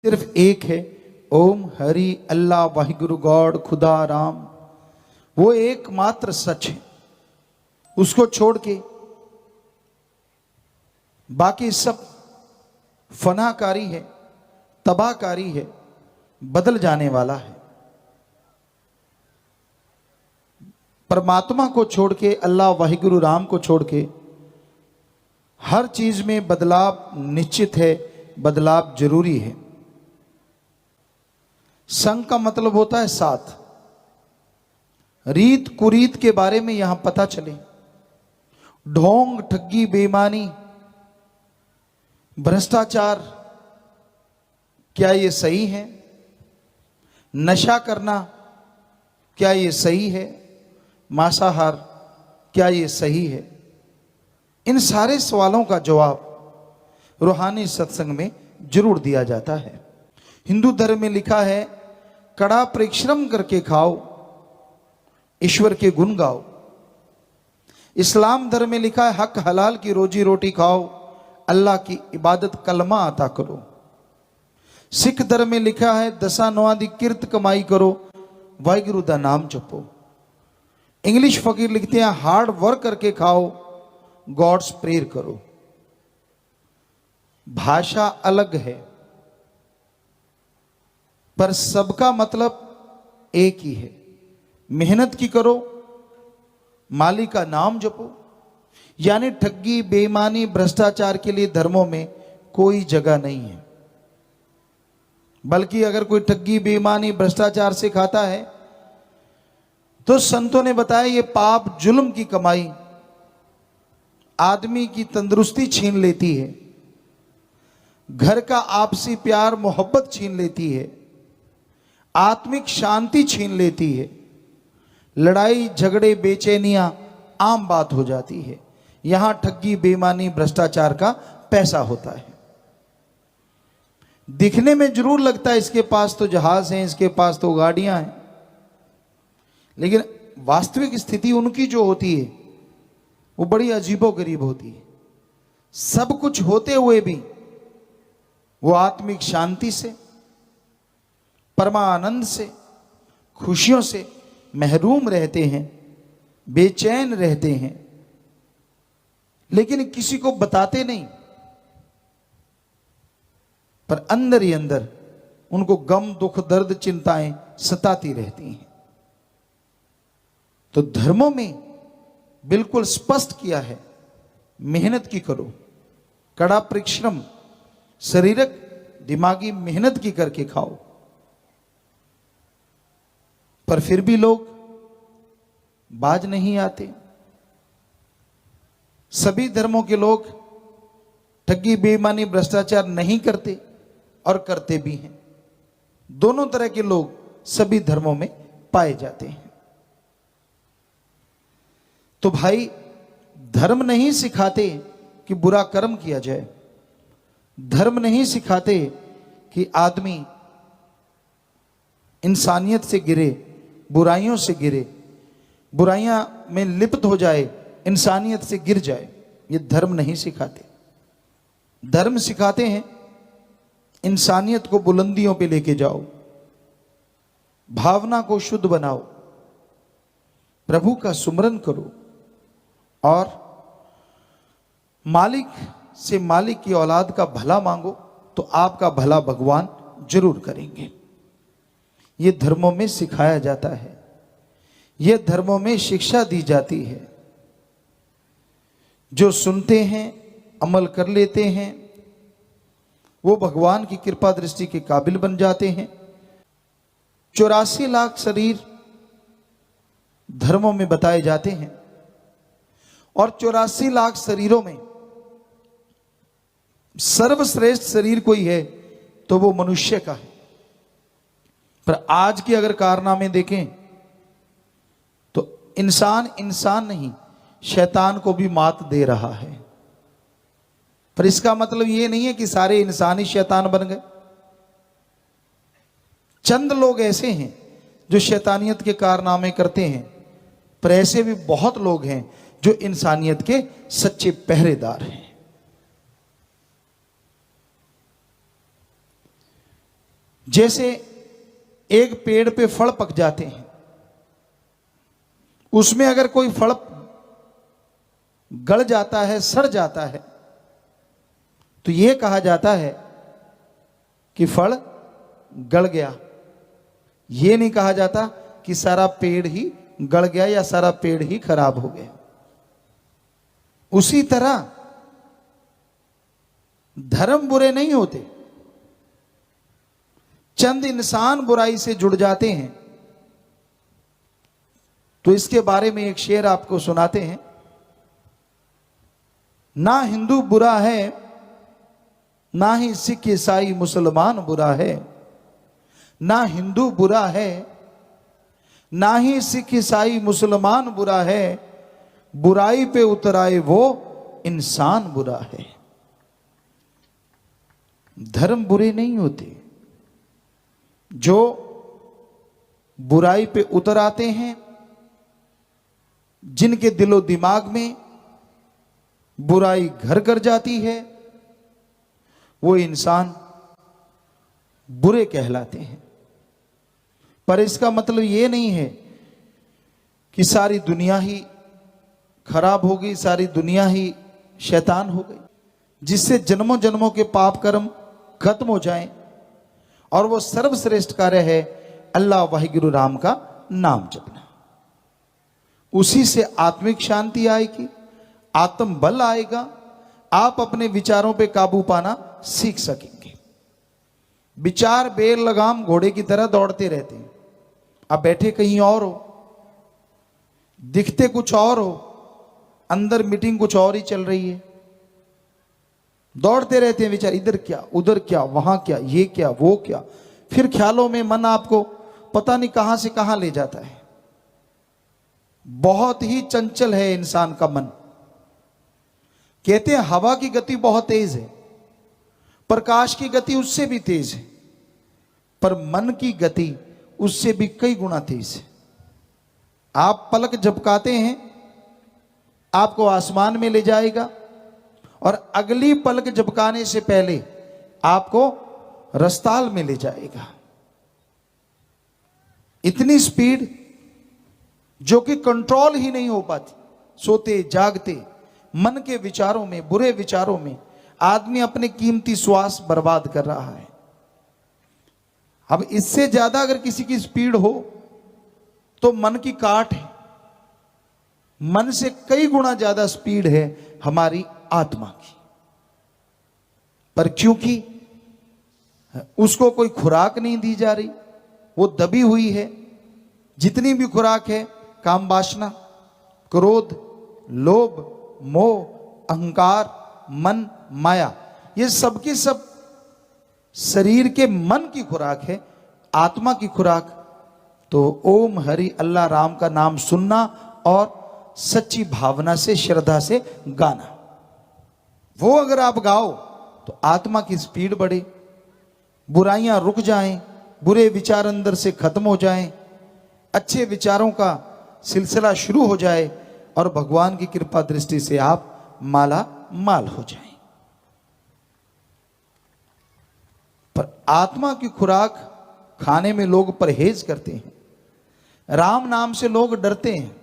सिर्फ एक है, ओम हरि अल्लाह वाहिगुरु गॉड खुदा राम। वो एकमात्र सच है, उसको छोड़ के बाकी सब फनाकारी है, तबाहकारी है, बदल जाने वाला है। परमात्मा को छोड़ के, अल्लाह वाहिगुरु राम को छोड़ के हर चीज में बदलाव निश्चित है, बदलाव जरूरी है। संग का मतलब होता है साथ। रीत कुरीत के बारे में यहां पता चले, ढोंग ठगी बेईमानी भ्रष्टाचार, क्या ये सही है? नशा करना, क्या ये सही है? मांसाहार, क्या ये सही है? इन सारे सवालों का जवाब रूहानी सत्संग में जरूर दिया जाता है। हिंदू धर्म में लिखा है, कड़ा परिश्रम करके खाओ, ईश्वर के गुण गाओ। इस्लाम धर्म में लिखा है, हक हलाल की रोजी रोटी खाओ, अल्लाह की इबादत कलमा अता करो। सिख धर्म में लिखा है, दसा नौआं दी किरत कमाई करो, वाहिगुरु दा नाम जपो। इंग्लिश फकीर लिखते हैं, हार्ड वर्क करके खाओ, गॉड्स प्रेयर करो। भाषा अलग है पर सबका मतलब एक ही है। मेहनत की करो, मालिक का नाम जपो। यानी ठगी बेईमानी भ्रष्टाचार के लिए धर्मों में कोई जगह नहीं है। बल्कि अगर कोई ठगी बेईमानी भ्रष्टाचार से खाता है तो संतों ने बताया, ये पाप जुल्म की कमाई आदमी की तंदुरुस्ती छीन लेती है, घर का आपसी प्यार मोहब्बत छीन लेती है, आत्मिक शांति छीन लेती है, लड़ाई झगड़े बेचैनियां आम बात हो जाती है। यहां ठगी बेईमानी भ्रष्टाचार का पैसा होता है। दिखने में जरूर लगता है इसके पास तो जहाज हैं, इसके पास तो गाड़ियां हैं, लेकिन वास्तविक स्थिति उनकी जो होती है वो बड़ी अजीबोगरीब होती है। सब कुछ होते हुए भी वो आत्मिक शांति से, परमानंद से, खुशियों से महरूम रहते हैं, बेचैन रहते हैं, लेकिन किसी को बताते नहीं। पर अंदर ही अंदर उनको गम दुख दर्द चिंताएं सताती रहती हैं। तो धर्मों में बिल्कुल स्पष्ट किया है, मेहनत की करो, कड़ा परिश्रम, शारीरिक दिमागी मेहनत की करके खाओ। पर फिर भी लोग बाज नहीं आते। सभी धर्मों के लोग ठगी बेईमानी भ्रष्टाचार नहीं करते और करते भी हैं। दोनों तरह के लोग सभी धर्मों में पाए जाते हैं। तो भाई, धर्म नहीं सिखाते कि बुरा कर्म किया जाए, धर्म नहीं सिखाते कि आदमी इंसानियत से गिरे, बुराइयों से गिरे, बुराइयां में लिप्त हो जाए, इंसानियत से गिर जाए। ये धर्म नहीं सिखाते। धर्म सिखाते हैं इंसानियत को बुलंदियों पे लेके जाओ, भावना को शुद्ध बनाओ, प्रभु का सुमरन करो और मालिक से मालिक की औलाद का भला मांगो, तो आपका भला भगवान जरूर करेंगे। ये धर्मों में सिखाया जाता है, ये धर्मों में शिक्षा दी जाती है। जो सुनते हैं, अमल कर लेते हैं, वो भगवान की कृपा दृष्टि के काबिल बन जाते हैं। 84 लाख शरीर धर्मों में बताए जाते हैं और 84 लाख शरीरों में सर्वश्रेष्ठ शरीर कोई है तो वो मनुष्य का है। पर आज के अगर कारनामे देखें तो इंसान इंसान नहीं, शैतान को भी मात दे रहा है। पर इसका मतलब ये नहीं है कि सारे इंसान ही शैतान बन गए। चंद लोग ऐसे हैं जो शैतानियत के कारनामे करते हैं, पर ऐसे भी बहुत लोग हैं जो इंसानियत के सच्चे पहरेदार हैं। जैसे एक पेड़ पे फल पक जाते हैं, उसमें अगर कोई फल गल जाता है, सड़ जाता है, तो यह कहा जाता है कि फल गल गया। यह नहीं कहा जाता कि सारा पेड़ ही गल गया या सारा पेड़ ही खराब हो गया। उसी तरह धर्म बुरे नहीं होते, चंद इंसान बुराई से जुड़ जाते हैं। तो इसके बारे में एक शेर आपको सुनाते हैं। ना हिंदू बुरा है, ना ही सिख ईसाई मुसलमान बुरा है। ना हिंदू बुरा है, ना ही सिख ईसाई मुसलमान बुरा है। बुराई पे उतराए वो इंसान बुरा है। धर्म बुरे नहीं होते, जो बुराई पे उतर आते हैं, जिनके दिलो दिमाग में बुराई घर कर जाती है, वो इंसान बुरे कहलाते हैं। पर इसका मतलब ये नहीं है कि सारी दुनिया ही खराब हो गई, सारी दुनिया ही शैतान हो गई, जिससे जन्मों जन्मों के पाप कर्म खत्म हो जाएं और वो सर्वश्रेष्ठ कार्य है अल्लाह वाहिगुरु राम का नाम जपना। उसी से आत्मिक शांति आएगी, आत्म बल आएगा, आप अपने विचारों पे काबू पाना सीख सकेंगे। विचार बेर लगाम घोड़े की तरह दौड़ते रहते हैं। आप बैठे कहीं और हो, दिखते कुछ और हो, अंदर मीटिंग कुछ और ही चल रही है। दौड़ते रहते हैं विचार, इधर क्या, उधर क्या, वहां क्या, ये क्या, वो क्या। फिर ख्यालों में मन आपको पता नहीं कहां से कहां ले जाता है। बहुत ही चंचल है इंसान का मन। कहते हैं हवा की गति बहुत तेज है, प्रकाश की गति उससे भी तेज है, पर मन की गति उससे भी कई गुना तेज है। आप पलक झपकाते हैं, आपको आसमान में ले जाएगा, और अगली पलक झपकाने से पहले आपको रस्ताल में ले जाएगा। इतनी स्पीड जो कि कंट्रोल ही नहीं हो पाती। सोते जागते मन के विचारों में, बुरे विचारों में आदमी अपने कीमती श्वास बर्बाद कर रहा है। अब इससे ज्यादा अगर किसी की स्पीड हो तो मन की काट है। मन से कई गुना ज्यादा स्पीड है हमारी आत्मा की। पर क्योंकि उसको कोई खुराक नहीं दी जा रही, वो दबी हुई है। जितनी भी खुराक है, काम वासना, क्रोध, लोभ, मोह, अहंकार, मन, माया, ये सब की सब शरीर के मन की खुराक है। आत्मा की खुराक तो ओम हरि अल्लाह राम का नाम सुनना और सच्ची भावना से, श्रद्धा से गाना। वो अगर आप गाओ तो आत्मा की स्पीड बढ़े, बुराइयां रुक जाएं, बुरे विचार अंदर से खत्म हो जाएं, अच्छे विचारों का सिलसिला शुरू हो जाए और भगवान की कृपा दृष्टि से आप माला माल हो जाएं। पर आत्मा की खुराक खाने में लोग परहेज करते हैं। राम नाम से लोग डरते हैं।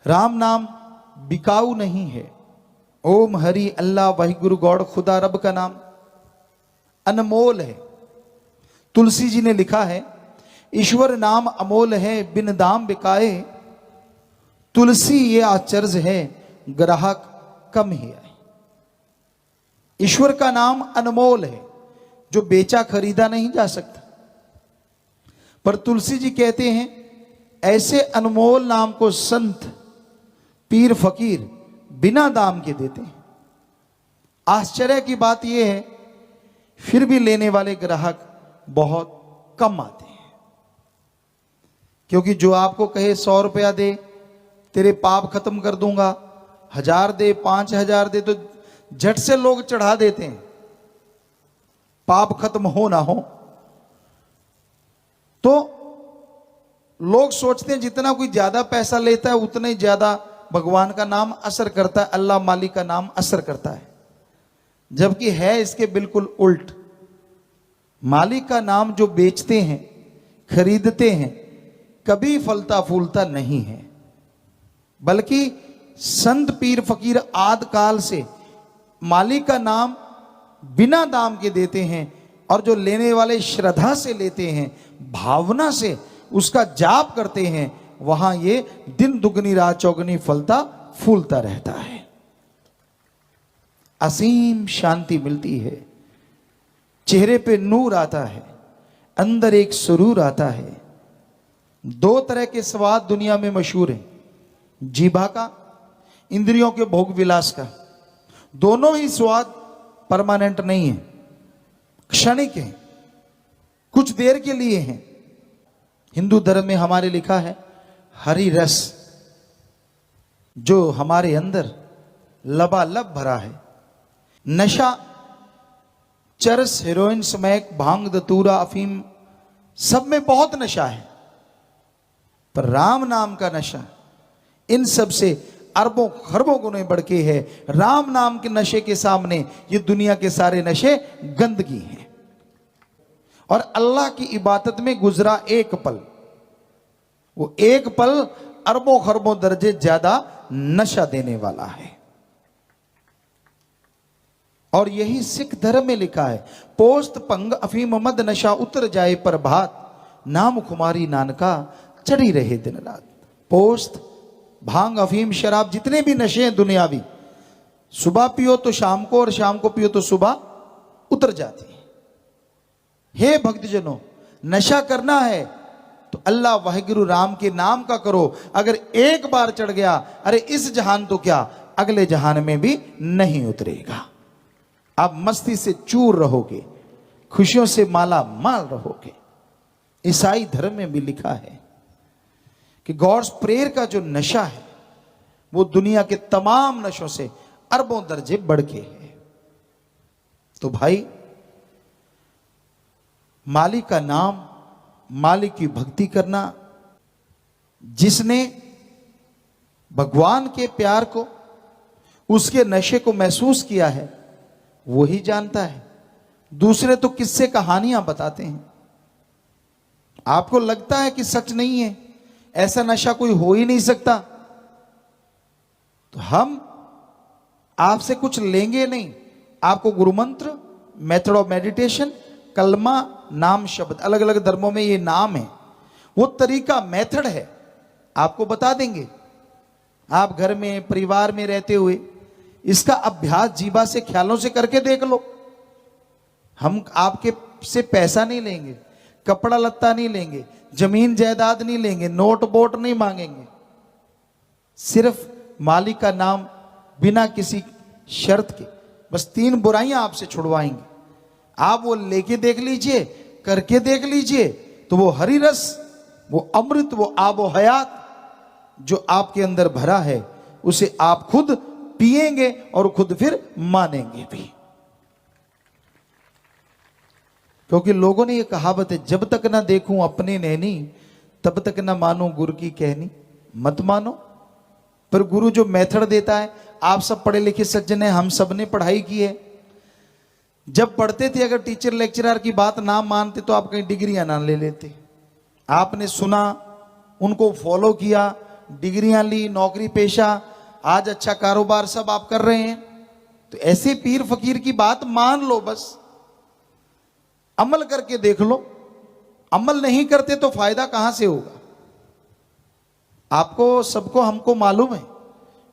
राम नाम बिकाऊ नहीं है। ओम हरि अल्लाह वाहिगुरु गॉड खुदा रब का नाम अनमोल है। तुलसी जी ने लिखा है, ईश्वर नाम अमोल है, बिन दाम बिकाए। तुलसी ये आचर्ज है, ग्राहक कम ही आए। ईश्वर का नाम अनमोल है, जो बेचा खरीदा नहीं जा सकता। पर तुलसी जी कहते हैं, ऐसे अनमोल नाम को संत, पीर, फकीर बिना दाम के देते हैं। आश्चर्य की बात यह है, फिर भी लेने वाले ग्राहक बहुत कम आते हैं। क्योंकि जो आपको कहे 100 रुपया दे, तेरे पाप खत्म कर दूंगा, 1000 दे, 5000 दे, तो झट से लोग चढ़ा देते हैं, पाप खत्म हो ना हो। तो लोग सोचते हैं जितना कोई ज्यादा पैसा लेता है उतना ही ज्यादा भगवान का नाम असर करता है, अल्लाह मालिक का नाम असर करता है। जबकि है इसके बिल्कुल उल्ट। मालिक का नाम जो बेचते हैं, खरीदते हैं, कभी फलता फूलता नहीं है, बल्कि संत पीर फकीर आद काल से मालिक का नाम बिना दाम के देते हैं, और जो लेने वाले श्रद्धा से लेते हैं, भावना से उसका जाप करते हैं, वहां ये दिन दुगनी रात चौगनी फलता फूलता रहता है। असीम शांति मिलती है, चेहरे पे नूर आता है, अंदर एक सुरूर आता है। दो तरह के स्वाद दुनिया में मशहूर हैं, जीभा का, इंद्रियों के भोग विलास का। दोनों ही स्वाद परमानेंट नहीं है, क्षणिक है, कुछ देर के लिए है। हिंदू धर्म में हमारे लिखा है, हरि रस जो हमारे अंदर लबालब भरा है, नशा, चरस, हेरोइन, स्मैक, भांग, दतूरा, अफीम, सब में बहुत नशा है, पर राम नाम का नशा इन सब से अरबों खरबों गुने बढ़ के है। राम नाम के नशे के सामने ये दुनिया के सारे नशे गंदगी हैं। और अल्लाह की इबादत में गुजरा एक पल, वो एक पल अरबों खरबों दर्जे ज्यादा नशा देने वाला है। और यही सिख धर्म में लिखा है, पोस्त पंग अफीम मद नशा उतर जाए पर भात, नाम कुमारी नानका चढ़ी रहे दिन रात। पोस्त, भांग, अफीम, शराब, जितने भी नशे हैं दुनियावी, सुबह पियो तो शाम को, और शाम को पियो तो सुबह उतर जाती है। हे भक्तजनों, नशा करना है तो अल्लाह वाहिगुरु राम के नाम का करो। अगर एक बार चढ़ गया, अरे इस जहान तो क्या, अगले जहान में भी नहीं उतरेगा। आप मस्ती से चूर रहोगे, खुशियों से माला माल रहोगे। ईसाई धर्म में भी लिखा है कि गॉड्स प्रेयर का जो नशा है वो दुनिया के तमाम नशों से अरबों दर्जे बढ़ के है। तो भाई, मालिक का नाम, मालिक की भक्ति करना, जिसने भगवान के प्यार को, उसके नशे को महसूस किया है, वही जानता है। दूसरे तो किस्से कहानियां बताते हैं। आपको लगता है कि सच नहीं है, ऐसा नशा कोई हो ही नहीं सकता, तो हम आपसे कुछ लेंगे नहीं। आपको गुरु मंत्र, मेथड ऑफ मेडिटेशन, कलमा, नाम, शब्द, अलग अलग धर्मों में ये नाम है, वो तरीका, मेथड है, आपको बता देंगे। आप घर में परिवार में रहते हुए इसका अभ्यास जीवा से, ख्यालों से करके देख लो। हम आपके से पैसा नहीं लेंगे, कपड़ा लत्ता नहीं लेंगे, जमीन जायदाद नहीं लेंगे, नोट बोट नहीं मांगेंगे। सिर्फ मालिक का नाम बिना किसी शर्त के, बस 3 बुराइयां आपसे छुड़वाएंगे। आप वो लेके देख लीजिए, करके देख लीजिए, तो वो हरि रस, वो अमृत, वो आबो हयात जो आपके अंदर भरा है, उसे आप खुद पिएंगे और खुद फिर मानेंगे भी। क्योंकि लोगों ने ये कहावत है, जब तक ना देखूं अपने नैनी, तब तक ना मानो गुरु की कहनी। मत मानो, पर गुरु जो मेथड देता है, आप सब पढ़े लिखे सज्जन हैं, हम सब ने पढ़ाई की है। जब पढ़ते थे, अगर टीचर लेक्चरर की बात ना मानते तो आप कहीं डिग्रियां ना ले लेते। आपने सुना, उनको फॉलो किया, डिग्रियां ली, नौकरी पेशा, आज अच्छा कारोबार सब आप कर रहे हैं। तो ऐसे पीर फकीर की बात मान लो, बस अमल करके देख लो। अमल नहीं करते तो फायदा कहां से होगा? आपको सबको हमको मालूम है,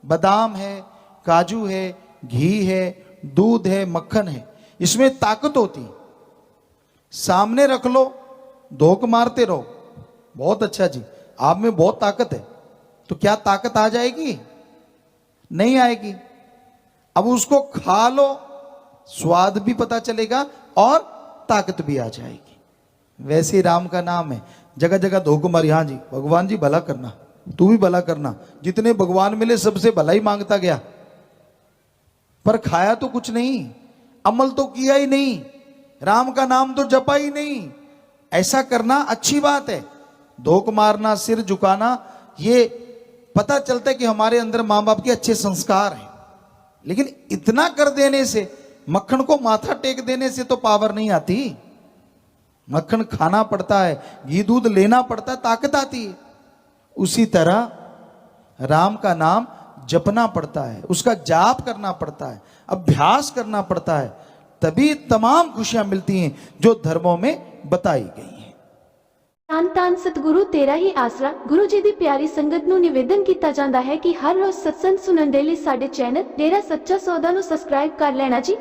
बादाम है, काजू है, घी है, दूध है, मक्खन है, इसमें ताकत होती है। सामने रख लो, धोख मारते रहो, बहुत अच्छा जी, आप में बहुत ताकत है, तो क्या ताकत आ जाएगी? नहीं आएगी। अब उसको खा लो, स्वाद भी पता चलेगा और ताकत भी आ जाएगी। वैसे राम का नाम है, जगह जगह धोख मारी, हाँ जी भगवान जी भला करना, तू भी भला करना। जितने भगवान मिले सबसे भला ही मांगता गया, पर खाया तो कुछ नहीं, अमल तो किया ही नहीं, राम का नाम तो जपा ही नहीं। ऐसा करना अच्छी बात है, धोख मारना, सिर झुकाना, ये पता चलता है कि हमारे अंदर मां बाप के अच्छे संस्कार हैं। लेकिन इतना कर देने से, मक्खन को माथा टेक देने से तो पावर नहीं आती। मक्खन खाना पड़ता है, घी दूध लेना पड़ता है, ताकत आती है। उसी तरह राम का नाम जपना पड़ता है, उसका जाप करना पड़ता है, अभ्यास करना पड़ता है, तभी तमाम खुशियां मिलती हैं जो धर्मों में बताई गई हैं। ਧੰਨ ਧੰਨ ਸਤਿਗੁਰੂ ਤੇਰਾ ਹੀ ਆਸਰਾ। ਗੁਰੂ ਜੀ ਦੀ ਪਿਆਰੀ ਸੰਗਤ ਨੂੰ ਨਿਵੇਦਨ ਕੀਤਾ ਜਾਂਦਾ ਹੈ ਕਿ ਹਰ ਰੋਜ਼ ਸਤਸੰਗ ਸੁਣਨ ਦੇ ਲਈ ਸਾਡੇ ਚੈਨਲ ਡੇਰਾ ਸੱਚਾ ਸੌਦਾ ਨੂੰ ਸਬਸਕ੍ਰਾਈਬ ਕਰ ਲੈਣਾ ਜੀ।